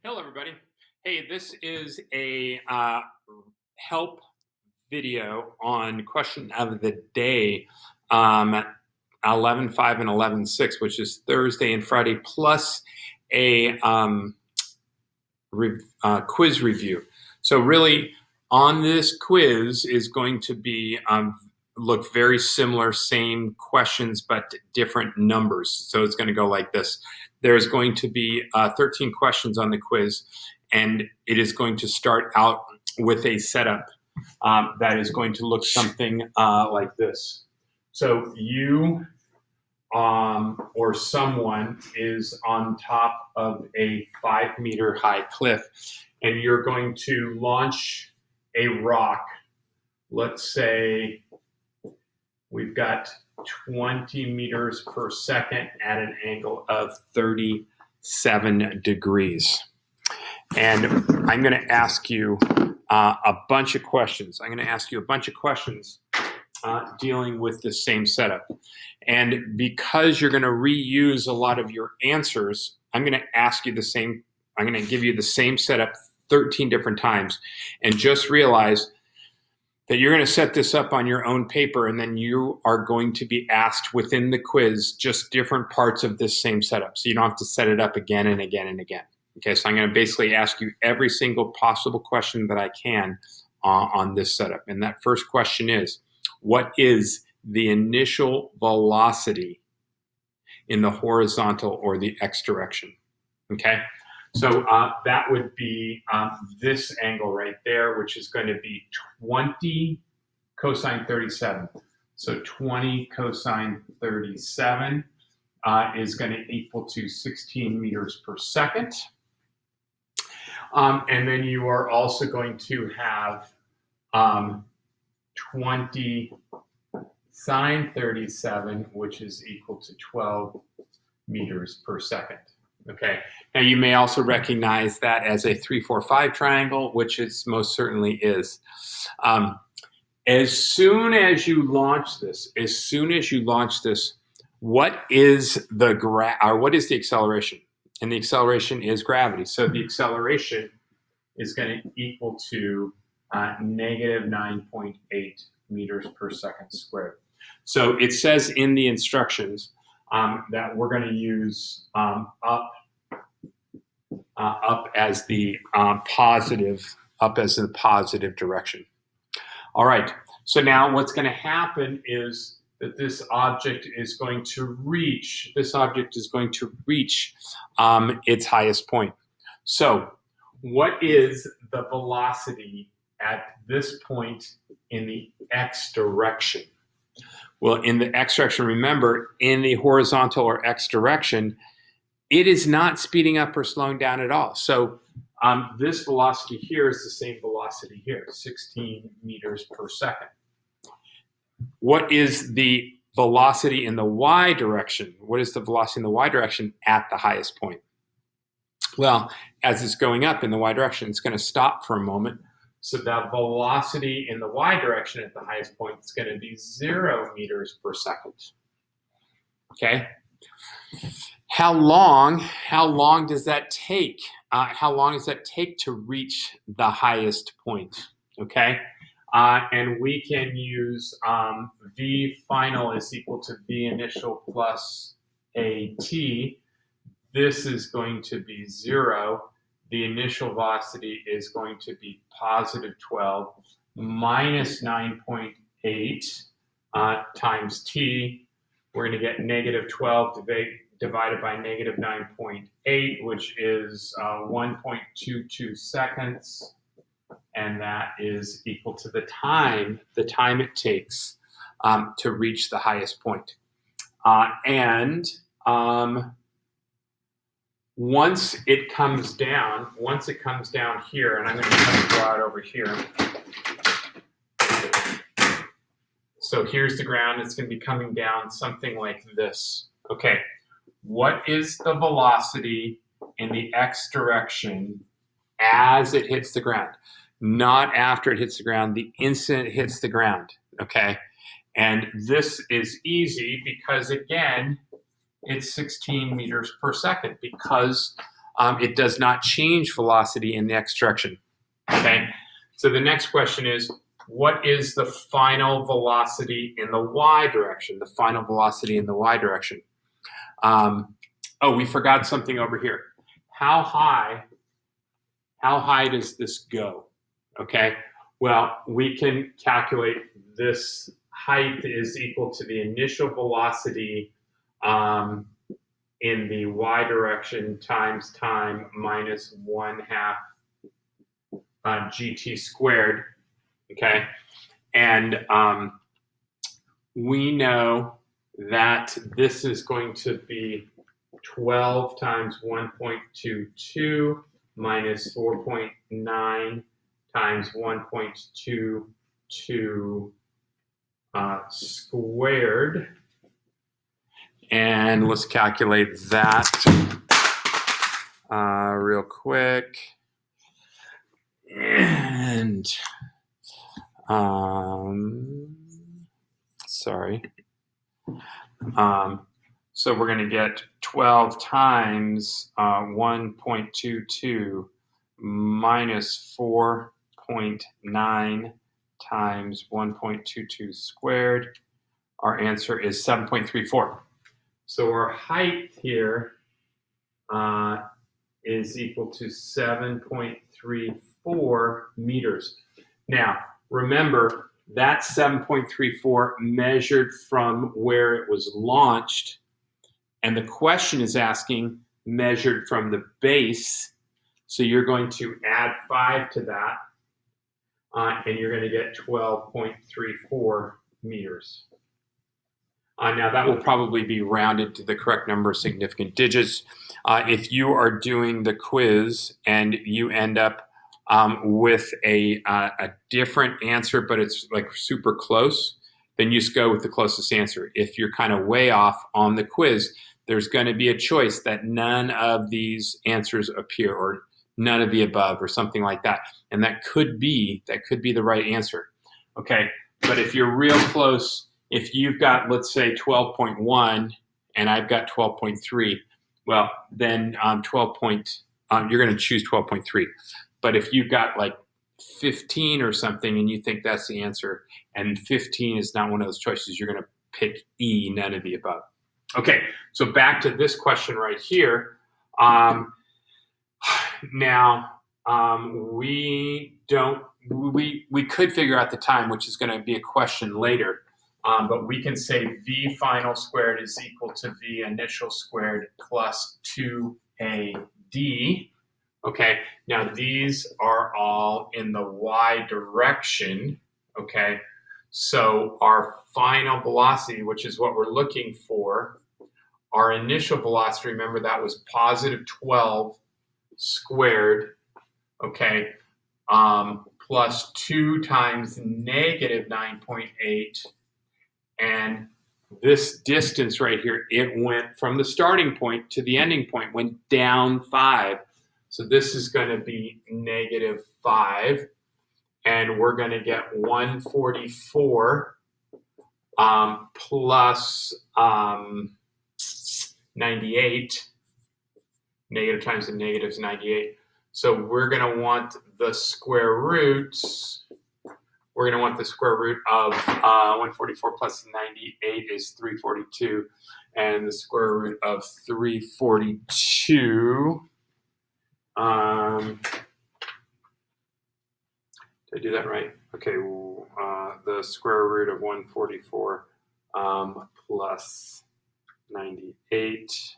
Hello, everybody. Hey, this is a help video on question of the day, 11.5 and 11.6, which is Thursday and Friday, plus a quiz review. So really, on this quiz is going to be look very similar, same questions, but different numbers. So it's going to go like this. There's going to be 13 questions on the quiz, and it is going to start out with a setup that is going to look something like this. So you or someone is on top of a 5-meter high cliff, and you're going to launch a rock. Let's say we've got 20 meters per second at an angle of 37 degrees. And I'm going to ask you a bunch of questions. I'm going to ask you a bunch of questions dealing with the same setup. And because you're going to reuse a lot of your answers, I'm going to ask you the same, I'm going to give you the same setup 13 different times. And just realize that you're going to set this up on your own paper, and then you are going to be asked within the quiz just different parts of this same setup. So you don't have to set it up again and again and again. Okay, so I'm going to basically ask you every single possible question that I can on this setup. And that first question is, what is the initial velocity in the horizontal or the x direction? Okay. So that would be this angle right there, which is going to be 20 cosine 37. So 20 cosine 37 is going to equal to 16 meters per second. And then you are also going to have 20 sine 37, which is equal to 12 meters per second. Okay. Now you may also recognize that as a 3-4-5 triangle, which it most certainly is. As soon as you launch this, what is the acceleration? And the acceleration is gravity. So the acceleration is going to equal to negative 9.8 meters per second squared. So it says in the instructions that we're going to use up as the positive direction. All right. So now what's going to happen is that this object is going to reach its highest point. So what is the velocity at this point in the x direction? Well, in the x direction, remember, in the horizontal or x direction, it is not speeding up or slowing down at all. So this velocity here is the same velocity here, 16 meters per second. What is the velocity in the y direction? What is the velocity in the y direction at the highest point? Well, as it's going up in the y direction, it's going to stop for a moment. So that velocity in the y direction at the highest point is going to be 0 meters per second. Okay. How long does that take? How long does that take to reach the highest point? Okay. And we can use V final is equal to V initial plus AT. This is going to be 0. The initial velocity is going to be positive 12 minus 9.8 times t. We're going to get negative 12 divided by negative 9.8, which is 1.22 seconds. And that is equal to the time it takes to reach the highest point. Once it comes down here, and I'm going to draw it over here. So here's the ground. It's going to be coming down something like this. Okay, what is the velocity in the x direction as it hits the ground? Not after it hits the ground, the instant it hits the ground, okay? And this is easy because, again, it's 16 meters per second because it does not change velocity in the x direction. Okay, so the next question is, what is the final velocity in the y direction? The final velocity in the y direction. Oh, we forgot something over here. How high does this go? Okay, well, we can calculate this height is equal to the initial velocity in the y direction times time minus 1/2 gt squared. Okay, and we know that this is going to be 12 times 1.22 minus 4.9 times 1.22 squared. And let's calculate that real quick. And sorry. So we're going to get 12 times 1.22 minus 4.9 times 1.22 squared. Our answer is 7.34. So our height here is equal to 7.34 meters. Now, remember, that 7.34 measured from where it was launched, and the question is asking measured from the base. So you're going to add 5 to that, and you're going to get 12.34 meters. Now, that will probably be rounded to the correct number of significant digits. If you are doing the quiz and you end up with a different answer, but it's like super close, then you just go with the closest answer. If you're kind of way off on the quiz, there's going to be a choice that none of these answers appear, or none of the above, or something like that. And that could be the right answer. Okay, but if you're real close, if you've got, let's say, 12.1 and I've got 12.3, well, then you're going to choose 12.3. But if you've got like 15 or something and you think that's the answer, and 15 is not one of those choices, you're going to pick E, none of the above. Okay, so back to this question right here. Now, we could figure out the time, which is going to be a question later. But we can say V final squared is equal to V initial squared plus 2AD. Okay, now these are all in the y direction. Okay, so our final velocity, which is what we're looking for, our initial velocity, remember that was positive 12 squared, okay, plus 2 times negative 9.8. And this distance right here, it went from the starting point to the ending point, went down 5. So this is going to be negative 5. And we're going to get 144 plus 98. Negative times the negative is 98. So we're going to want the square roots. We're going to want the square root of 144 plus 98 is 342. And the square root of 342. Did I do that right? Okay, the square root of 144 plus 98.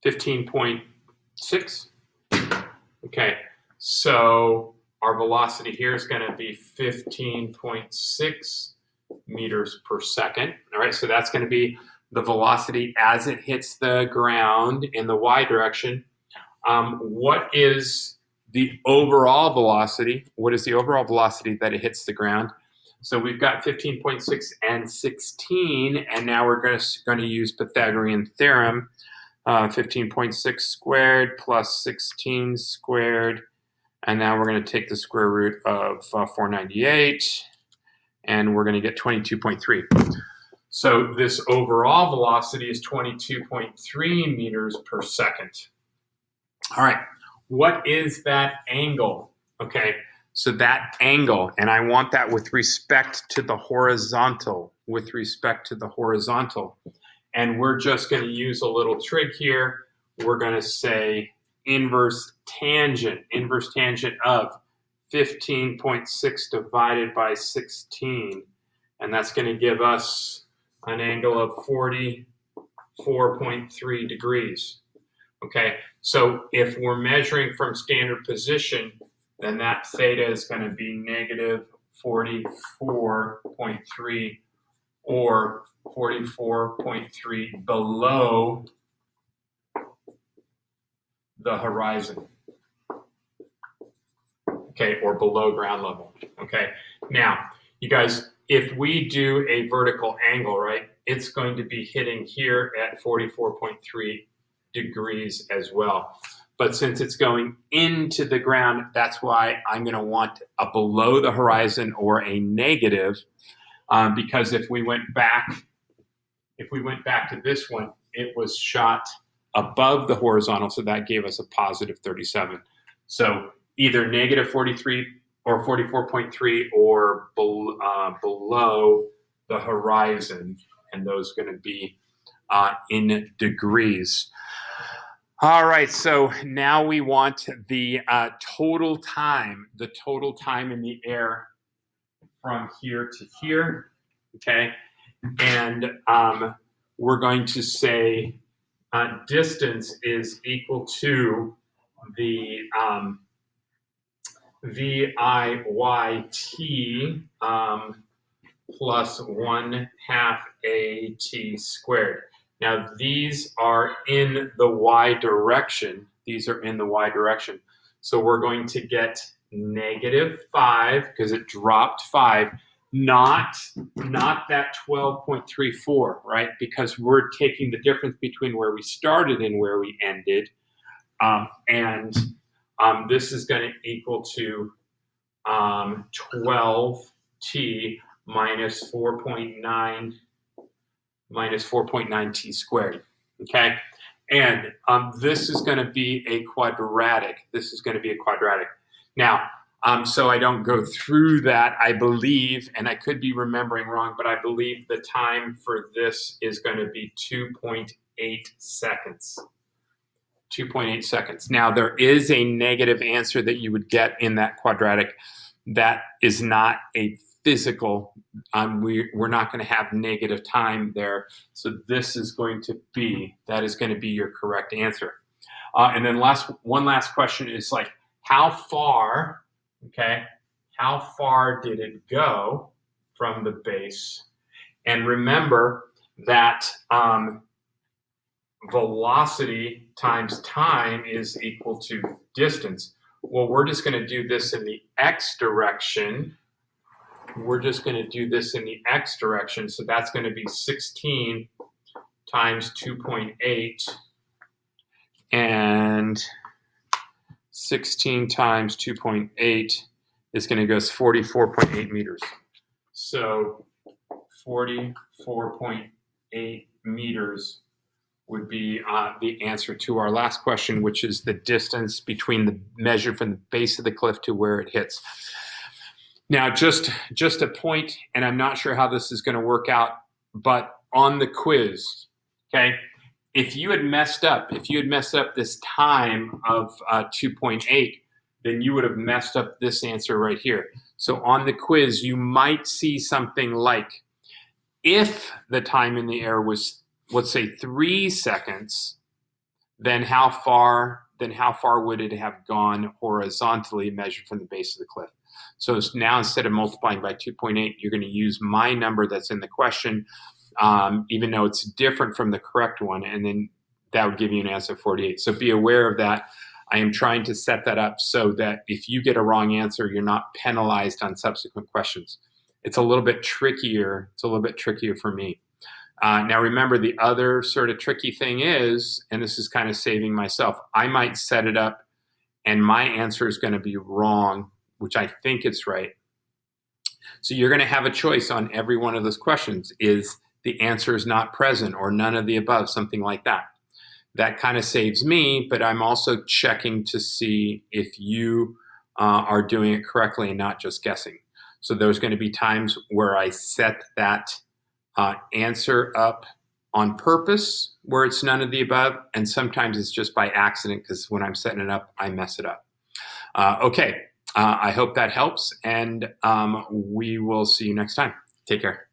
15.6. Okay, so our velocity here is going to be 15.6 meters per second. All right, so that's going to be the velocity as it hits the ground in the y direction. What is the overall velocity? What is the overall velocity that it hits the ground? So we've got 15.6 and 16, and now we're going to use Pythagorean theorem. 15.6 squared plus 16 squared, and now we're going to take the square root of 498, and we're going to get 22.3. So this overall velocity is 22.3 meters per second. All right, what is that angle? Okay, so that angle, and I want that with respect to the horizontal, And we're just going to use a little trick here. We're going to say inverse tangent of 15.6 divided by 16. And that's going to give us an angle of 44.3 degrees. Okay, so if we're measuring from standard position, then that theta is going to be negative 44.3 or 44.3 below the horizon. Okay, or below ground level. Okay, now, you guys, if we do a vertical angle, right, it's going to be hitting here at 44.3 degrees as well. But since it's going into the ground, that's why I'm going to want a below the horizon or a negative, because if we went back to this one, it was shot above the horizontal, so that gave us a positive 37. So either negative 43 or 44.3 or below the horizon, and those are going to be in degrees. All right, so now we want the total time in the air from here to here, okay? And we're going to say distance is equal to the VIYT plus 1/2 AT squared. Now, these are in the y direction. So we're going to get -5 because it dropped 5, not that 12.34, right? Because we're taking the difference between where we started and where we ended. This is going to equal to 12t minus 4.9 t squared, okay? And this is going to be a quadratic. Now, so I don't go through that, I believe, and I could be remembering wrong, but I believe the time for this is going to be 2.8 seconds. 2.8 seconds. Now, there is a negative answer that you would get in that quadratic. That is not a physical. We're not going to have negative time there. So this is going to be your correct answer. And then one last question is like, how far did it go from the base? And remember that velocity times time is equal to distance. Well, we're just going to do this in the x direction. So that's going to be 16 times 2.8. And 16 times 2.8 is going to go 44.8 meters. So 44.8 meters would be the answer to our last question, which is the distance between the measured from the base of the cliff to where it hits. Now, just a point, and I'm not sure how this is going to work out, but on the quiz, okay, if you had messed up this time of 2.8, then you would have messed up this answer right here. So on the quiz, you might see something like, if the time in the air was, let's say, 3 seconds, then how far would it have gone horizontally measured from the base of the cliff? So now instead of multiplying by 2.8, you're going to use my number that's in the question, even though it's different from the correct one, and then that would give you an answer of 48. So be aware of that. I am trying to set that up so that if you get a wrong answer, you're not penalized on subsequent questions. It's a little bit trickier. For me. Now, remember, the other sort of tricky thing is, and this is kind of saving myself, I might set it up and my answer is going to be wrong, which I think it's right. So you're going to have a choice on every one of those questions. Is the answer is not present or none of the above, something like that. That kind of saves me, but I'm also checking to see if you are doing it correctly and not just guessing. So there's going to be times where I set that answer up on purpose where it's none of the above, and sometimes it's just by accident because when I'm setting it up, I mess it up. Okay, I hope that helps, and we will see you next time. Take care.